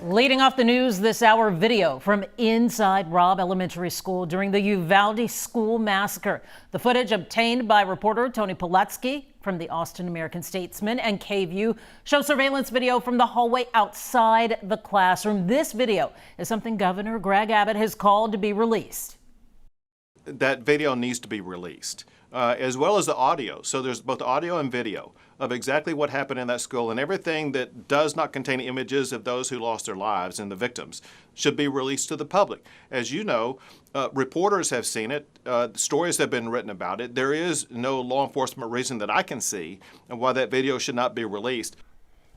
Leading off the news this hour, video from inside Robb Elementary School during the Uvalde school massacre. The footage obtained by reporter Tony Plohetski from the Austin American-Statesman and KVUE shows surveillance video from the hallway outside the classroom. This video is something Governor Greg Abbott has called to be released. That video needs to be released, as well as the audio. So there's both audio and video of exactly what happened in that school, and everything that does not contain images of those who lost their lives and the victims should be released to the public. As you know, reporters have seen it, stories have been written about it. There is no law enforcement reason that I can see why that video should not be released.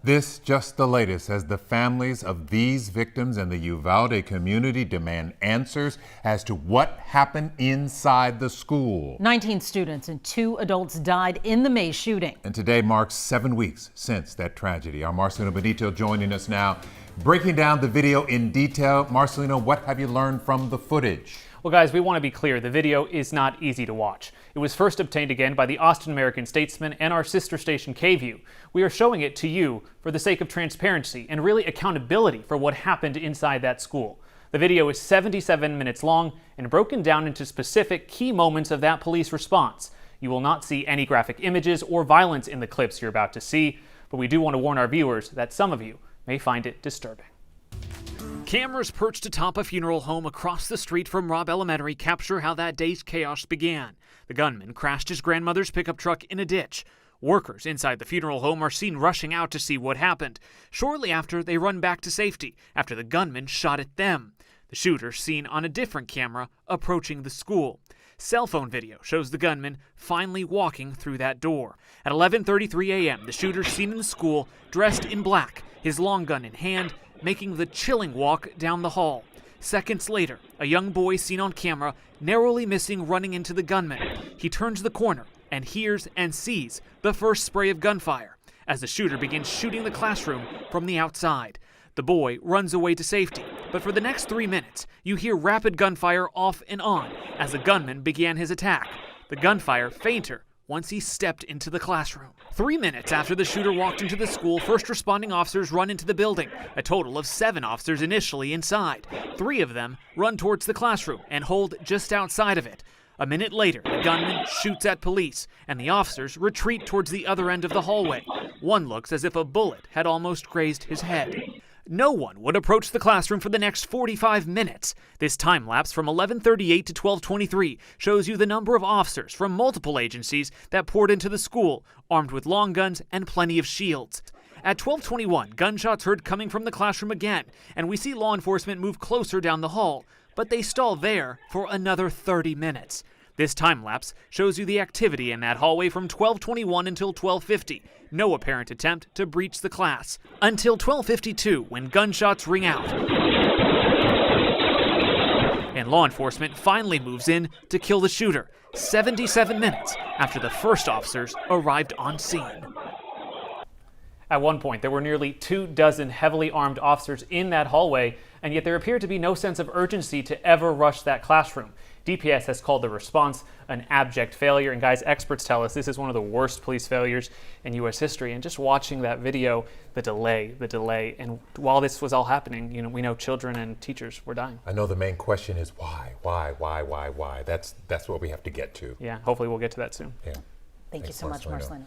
This just the latest as the families of these victims and the Uvalde community demand answers as to what happened inside the school. 19 students and 2 adults died in the May shooting. And today marks 7 weeks since that tragedy. Our Marcelino Benito joining us now, breaking down the video in detail. Marcelino, what have you learned from the footage? Well, guys, we want to be clear. The video is not easy to watch. It was first obtained again by the Austin American-Statesman and our sister station KVUE. We are showing it to you for the sake of transparency and really accountability for what happened inside that school. The video is 77 minutes long and broken down into specific key moments of that police response. You will not see any graphic images or violence in the clips you're about to see, but we do want to warn our viewers that some of you may find it disturbing. Cameras perched atop a funeral home across the street from Robb Elementary capture how that day's chaos began. The gunman crashed his grandmother's pickup truck in a ditch. Workers inside the funeral home are seen rushing out to see what happened. Shortly after, they run back to safety after the gunman shot at them. The shooter seen on a different camera approaching the school. Cell phone video shows the gunman finally walking through that door. At 11:33 a.m., the shooter seen in the school dressed in black, his long gun in hand, making the chilling walk down the hall. Seconds later, a young boy seen on camera narrowly missing running into the gunman. He turns the corner and hears and sees the first spray of gunfire as the shooter begins shooting the classroom from the outside. The boy runs away to safety, but for the next 3 minutes, you hear rapid gunfire off and on as the gunman began his attack. The gunfire fainter once he stepped into the classroom. 3 minutes after the shooter walked into the school, first responding officers run into the building. A total of 7 officers initially inside. 3 of them run towards the classroom and hold just outside of it. A minute later, the gunman shoots at police, and the officers retreat towards the other end of the hallway. One looks as if a bullet had almost grazed his head. No one would approach the classroom for the next 45 minutes. This time lapse from 11:38 to 12:23 shows you the number of officers from multiple agencies that poured into the school, armed with long guns and plenty of shields. At 12:21, gunshots heard coming from the classroom again, and we see law enforcement move closer down the hall, but they stall there for another 30 minutes. This time lapse shows you the activity in that hallway from 12:21 until 12:50. No apparent attempt to breach the class. Until 12:52, when gunshots ring out. And law enforcement finally moves in to kill the shooter, 77 minutes after the first officers arrived on scene. At one point, there were nearly 24 heavily armed officers in that hallway, and yet there appeared to be no sense of urgency to ever rush that classroom. DPS has called the response an abject failure, and guys, experts tell us this is one of the worst police failures in U.S. history. And just watching that video, the delay, and while this was all happening, we know children and teachers were dying. I know the main question is why? That's what we have to get to. Yeah, hopefully we'll get to that soon. Yeah. Thank you so much, Marcelino.